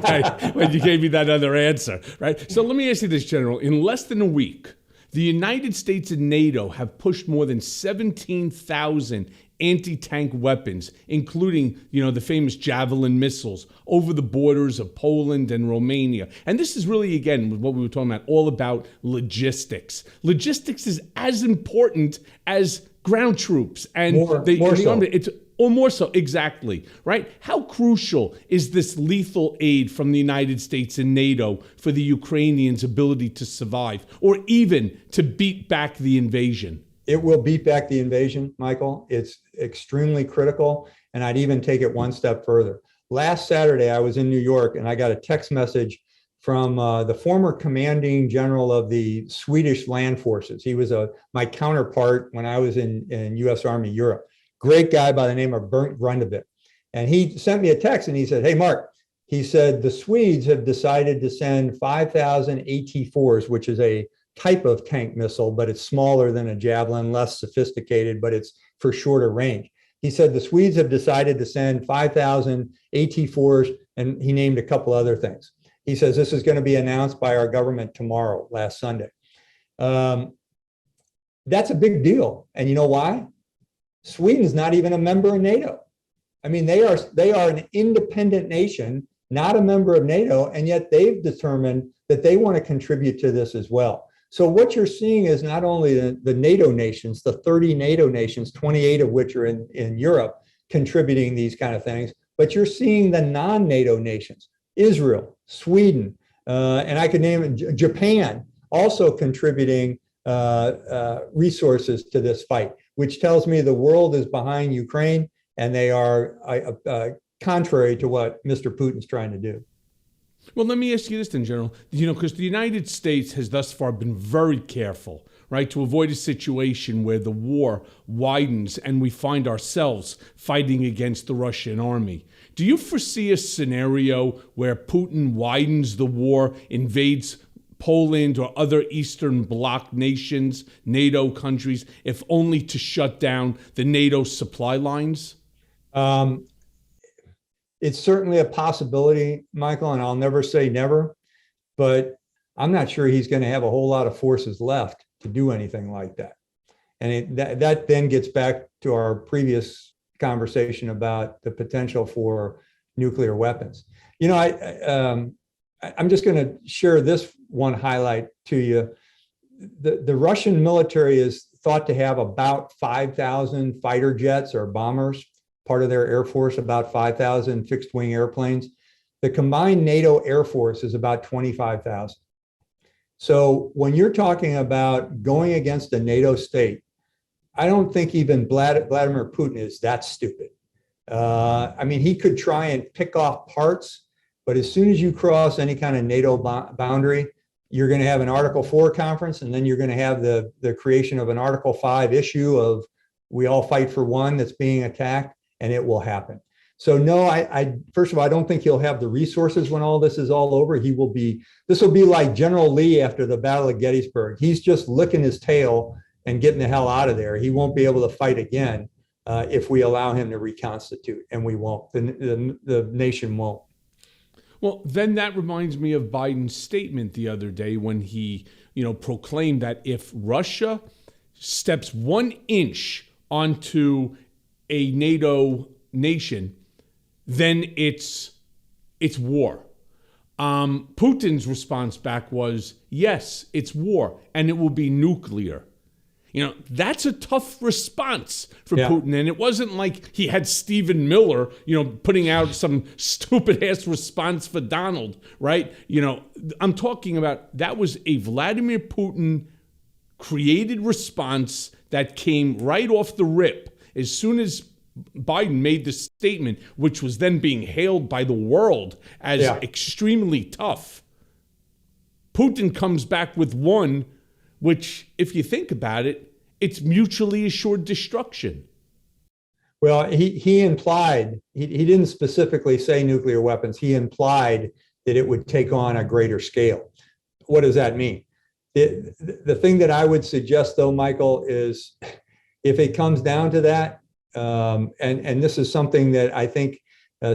you gave me that other answer, right? So let me ask you this, General. In less than a week, the United States and NATO have pushed more than 17,000 anti-tank weapons, including, the famous Javelin missiles, over the borders of Poland and Romania. And this is really, again, what we were talking about, all about logistics. Logistics is as important as ground troops and the army. Or more so, exactly, right? How crucial is this lethal aid from the United States and NATO for the Ukrainians' ability to survive, or even to beat back the invasion? It will beat back the invasion, Michael. It's extremely critical, and I'd even take it one step further. Last Saturday, I was in New York, and I got a text message from the former commanding general of the Swedish land forces. He was my counterpart when I was in U.S. Army Europe. Great guy by the name of Bernd Grundevik. And he sent me a text and he said, hey, Mark, he said, the Swedes have decided to send 5,000 AT-4s, which is a type of tank missile, but it's smaller than a Javelin, less sophisticated, but it's for shorter range. He said the Swedes have decided to send 5,000 AT-4s, and he named a couple other things. He says this is going to be announced by our government tomorrow, last Sunday. That's a big deal. And you know why? Sweden's not even a member of NATO. I mean, they are an independent nation, not a member of NATO, and yet they've determined that they want to contribute to this as well. So what you're seeing is not only the NATO nations, the 30 NATO nations, 28 of which are in Europe, contributing these kind of things, but you're seeing the non-NATO nations, Israel, Sweden, and I could name it, Japan, also contributing resources to this fight, which tells me the world is behind Ukraine, and they are contrary to what Mr. Putin's trying to do. Well, let me ask you this then, General. Because the United States has thus far been very careful, right, to avoid a situation where the war widens and we find ourselves fighting against the Russian army. Do you foresee a scenario where Putin widens the war, invades Poland or other Eastern Bloc nations, NATO countries, if only to shut down the NATO supply lines? It's certainly a possibility, Michael, and I'll never say never, but I'm not sure he's going to have a whole lot of forces left to do anything like that. And that then gets back to our previous conversation about the potential for nuclear weapons. I'm just going to share this one highlight to you. The Russian military is thought to have about 5,000 fighter jets or bombers, part of their air force, about 5,000 fixed wing airplanes. The combined NATO air force is about 25,000. So when you're talking about going against a NATO state, I don't think even Vladimir Putin is that stupid. I mean, he could try and pick off parts, but as soon as you cross any kind of NATO boundary, you're going to have an Article 4 conference, and then you're going to have the creation of an Article 5 issue of we all fight for one that's being attacked, and it will happen. So no, I first of all, I don't think he'll have the resources when all this is all over. This will be like General Lee after the Battle of Gettysburg. He's just licking his tail and getting the hell out of there. He won't be able to fight again if we allow him to reconstitute, and we won't. The nation won't. Well, then that reminds me of Biden's statement the other day when he, proclaimed that if Russia steps 1 inch onto a NATO nation, then it's war. Putin's response back was, yes, it's war, and it will be nuclear. That's a tough response for Putin. And it wasn't like he had Stephen Miller, putting out some stupid ass response for Donald, right? I'm talking about that was a Vladimir Putin created response that came right off the rip as soon as Biden made the statement, which was then being hailed by the world as extremely tough. Putin comes back with one, which, if you think about it, it's mutually assured destruction. Well, he implied, he didn't specifically say nuclear weapons. He implied that it would take on a greater scale. What does that mean? The thing that I would suggest, though, Michael, is if it comes down to that, and this is something that I think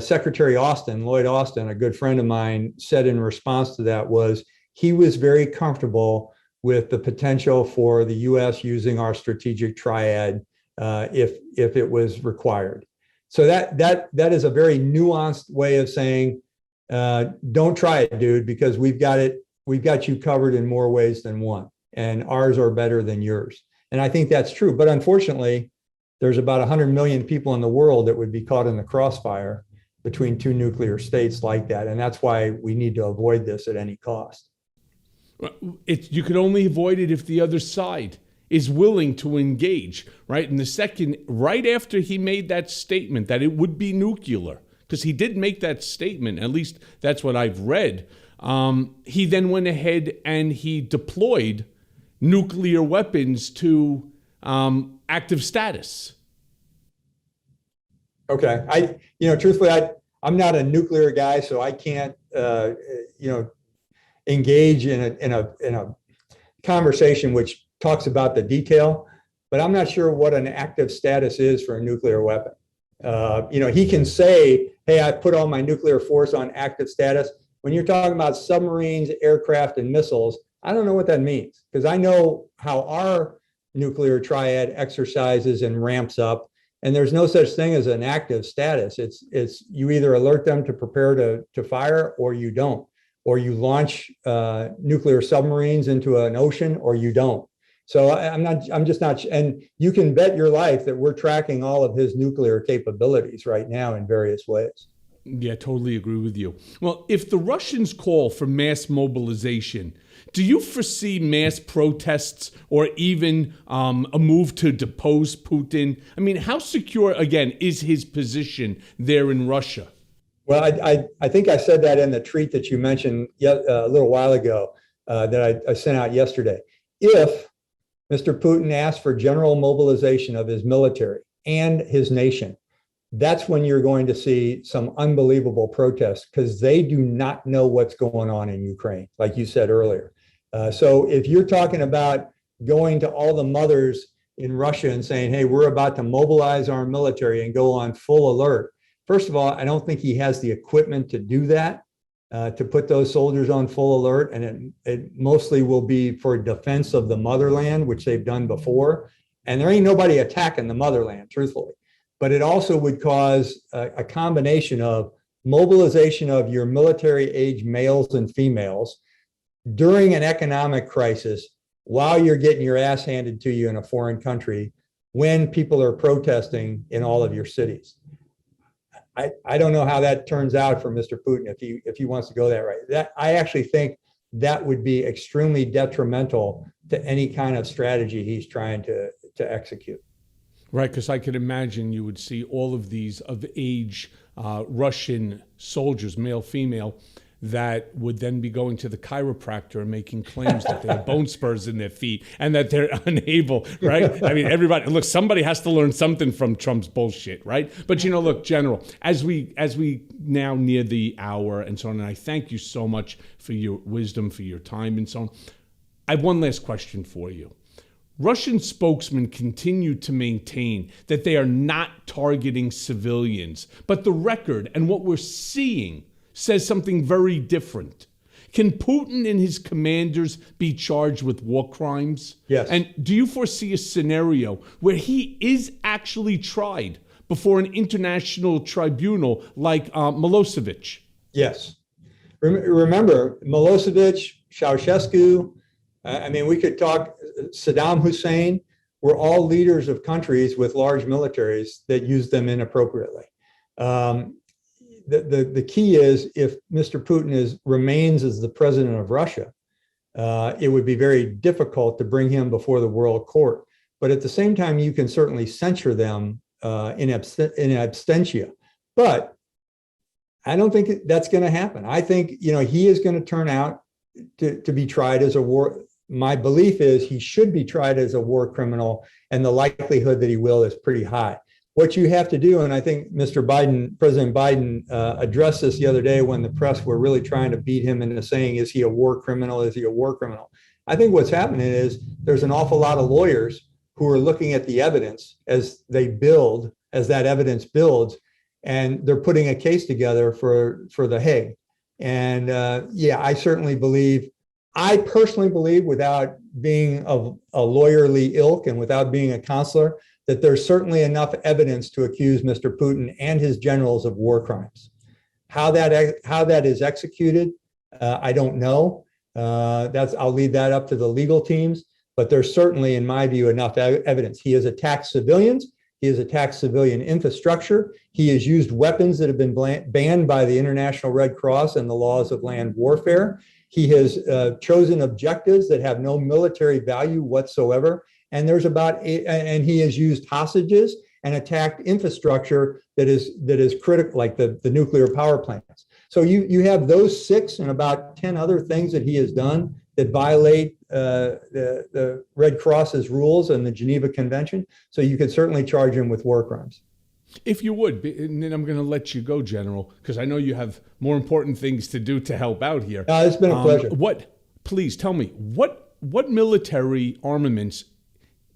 Secretary Lloyd Austin, a good friend of mine, said in response to that, was he was very comfortable with the potential for the U.S. using our strategic triad if it was required. So that is a very nuanced way of saying, don't try it, dude, because we've got you covered in more ways than one, and ours are better than yours. And I think that's true. But unfortunately, there's about 100 million people in the world that would be caught in the crossfire between two nuclear states like that. And that's why we need to avoid this at any cost. You could only avoid it if the other side is willing to engage, right? And the second, right after he made that statement that it would be nuclear, because he did make that statement, at least that's what I've read, he then went ahead and he deployed nuclear weapons to active status. Okay. Truthfully, I'm not a nuclear guy, so I can't, engage in a conversation which talks about the detail. but I'm not sure what an active status is for a nuclear weapon. He can say, hey, I put all my nuclear force on active status. When you're talking about submarines, aircraft, and missiles, I don't know what that means, because I know how our nuclear triad exercises and ramps up, and there's no such thing as an active status. It's you either alert them to prepare to fire, or you don't, or you launch nuclear submarines into an ocean, or you don't. So I'm just not, and you can bet your life that we're tracking all of his nuclear capabilities right now in various ways. Yeah, totally agree with you. Well, if the Russians call for mass mobilization, do you foresee mass protests or even a move to depose Putin? I mean, how secure, again, is his position there in Russia? Well, I think I said that in the tweet that you mentioned a little while ago that I sent out yesterday. If Mr. Putin asked for general mobilization of his military and his nation, that's when you're going to see some unbelievable protests, because they do not know what's going on in Ukraine, like you said earlier. So if you're talking about going to all the mothers in Russia and saying, hey, we're about to mobilize our military and go on full alert, first of all, I don't think he has the equipment to do that, to put those soldiers on full alert. And it mostly will be for defense of the motherland, which they've done before. And there ain't nobody attacking the motherland, truthfully. But it also would cause a combination of mobilization of your military age males and females during an economic crisis, while you're getting your ass handed to you in a foreign country, when people are protesting in all of your cities. I don't know how that turns out for Mr. Putin if he wants to go that right. I actually think that would be extremely detrimental to any kind of strategy he's trying to execute. Right, because I could imagine you would see all of these of age Russian soldiers, male, female, that would then be going to the chiropractor and making claims that they have bone spurs in their feet and that they're unable, right? I mean, everybody, look, somebody has to learn something from Trump's bullshit, right? But, look, General, as we now near the hour and so on, and I thank you so much for your wisdom, for your time and so on. I have one last question for you. Russian spokesmen continue to maintain that they are not targeting civilians, but the record and what we're seeing says something very different. Can Putin and his commanders be charged with war crimes? Yes. And do you foresee a scenario where he is actually tried before an international tribunal like Milosevic? Yes. Remember, Milosevic, Ceausescu, we could talk Saddam Hussein, were all leaders of countries with large militaries that used them inappropriately. The key is, if Mr. Putin remains as the president of Russia, it would be very difficult to bring him before the world court. But at the same time, you can certainly censure them in absentia. But I don't think that's going to happen. I think he is going to turn out to be tried as a war. My belief is he should be tried as a war criminal, and the likelihood that he will is pretty high. What you have to do, and I think President Biden addressed this the other day when the press were really trying to beat him into saying, is he a war criminal? Is he a war criminal? I think what's happening is there's an awful lot of lawyers who are looking at the evidence as that evidence builds, and they're putting a case together for the Hague. And I personally believe, without being of a lawyerly ilk and without being a counselor, that there's certainly enough evidence to accuse Mr. Putin and his generals of war crimes. How that is executed, I don't know. I'll leave that up to the legal teams. But there's certainly, in my view, enough evidence. He has attacked civilians. He has attacked civilian infrastructure. He has used weapons that have been banned by the International Red Cross and the laws of land warfare. He has chosen objectives that have no military value whatsoever. And and he has used hostages and attacked infrastructure that is critical, like the nuclear power plants. So you have those 6 and about 10 other things that he has done that violate the Red Cross's rules and the Geneva Convention. So you could certainly charge him with war crimes. If you would, and then I'm going to let you go, General, because I know you have more important things to do to help out here. It's been a pleasure. Please tell me, what military armaments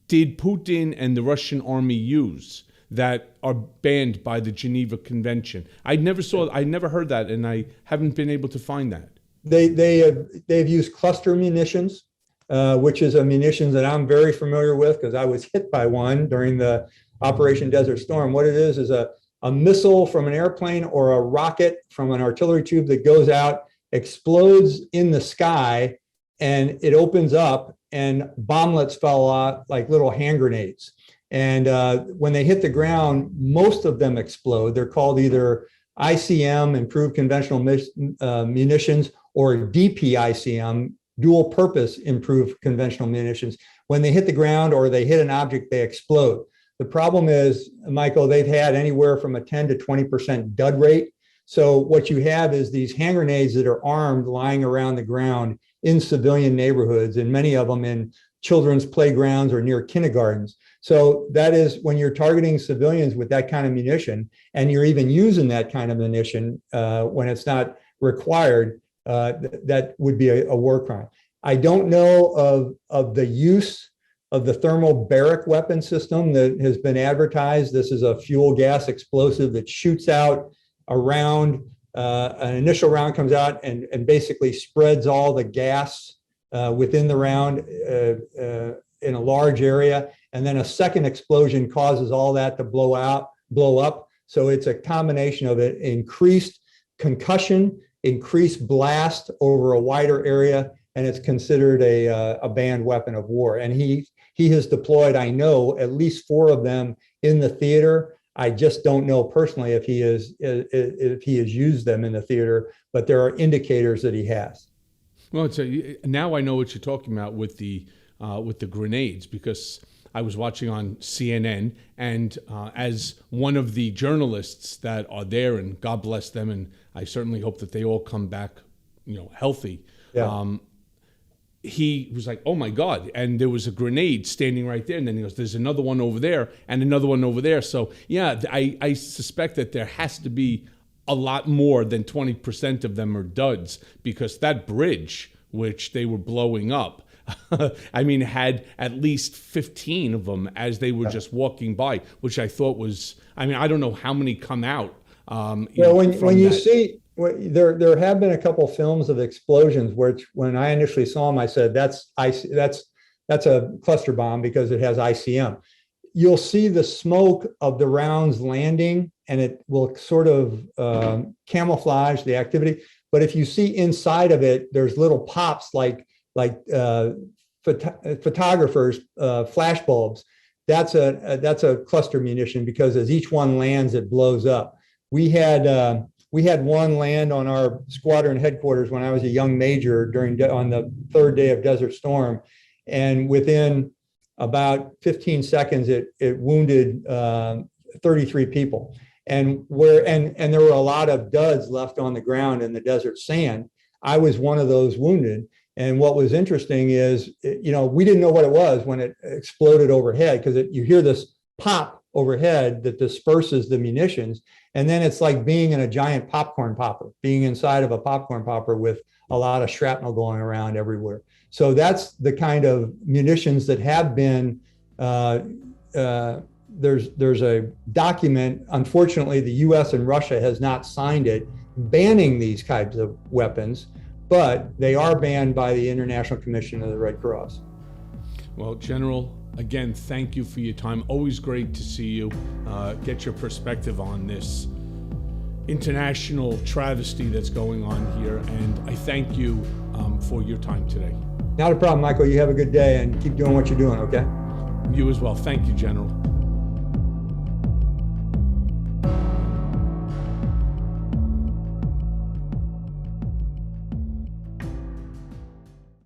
did Putin and the Russian army use that are banned by the Geneva Convention? I never heard that, and I haven't been able to find that. They've used cluster munitions, which is a munitions that I'm very familiar with because I was hit by one during the Operation Desert Storm. What it is a missile from an airplane or a rocket from an artillery tube that goes out, explodes in the sky, and it opens up, and bomblets fell out like little hand grenades. And when they hit the ground, most of them explode. They're called either ICM, improved conventional munitions, or DPICM, dual purpose improved conventional munitions. When they hit the ground or they hit an object, they explode. The problem is, Michael, they've had anywhere from a 10 to 20% dud rate. So what you have is these hand grenades that are armed lying around the ground in civilian neighborhoods, and many of them in children's playgrounds or near kindergartens. So that is when you're targeting civilians with that kind of munition, and you're even using that kind of munition when it's not required, that would be a war crime. I don't know of the use of the thermobaric weapon system that has been advertised. This is a fuel gas explosive that shoots out a round. An initial round comes out and basically spreads all the gas within the round in a large area. And then a second explosion causes all that to blow up. So it's a combination of it, increased concussion, increased blast over a wider area, and it's considered a banned weapon of war. And he has deployed, I know, at least 4 of them in the theater. I just don't know personally if he has used them in the theater, but there are indicators that he has. Well, now I know what you're talking about with the grenades, because I was watching on CNN, and as one of the journalists that are there, and God bless them, and I certainly hope that they all come back, healthy. Yeah. He was like, "Oh my God!" And there was a grenade standing right there, and then he goes, "There's another one over there, and another one over there." So yeah, I suspect that there has to be a lot more than 20% of them are duds, because that bridge, which they were blowing up, I mean, had at least 15 of them as they were just walking by, which I thought was, I mean, I don't know how many come out. When you see, there have been a couple films of explosions, which when I initially saw them, I said, that's a cluster bomb because it has ICM. You'll see the smoke of the rounds landing, and it will sort of camouflage the activity. But if you see inside of it, there's little pops like photographers' flash bulbs. That's a cluster munition, because as each one lands, it blows up. We had one land on our squadron headquarters when I was a young major on the 3rd day of Desert Storm, and within about 15 seconds, it wounded 33 people. And there were a lot of duds left on the ground in the desert sand. I was one of those wounded. And what was interesting is, we didn't know what it was when it exploded overhead, because you hear this pop overhead that disperses the munitions. And then it's like being in a giant popcorn popper, being inside of a popcorn popper with a lot of shrapnel going around everywhere. So that's the kind of munitions that have been, there's a document, unfortunately, the US and Russia has not signed it, banning these types of weapons, but they are banned by the International Commission of the Red Cross. Well, General, again, thank you for your time. Always great to see you, get your perspective on this international travesty that's going on here. And I thank you for your time today. Not a problem, Michael. You have a good day and keep doing what you're doing, okay? You as well. Thank you, General.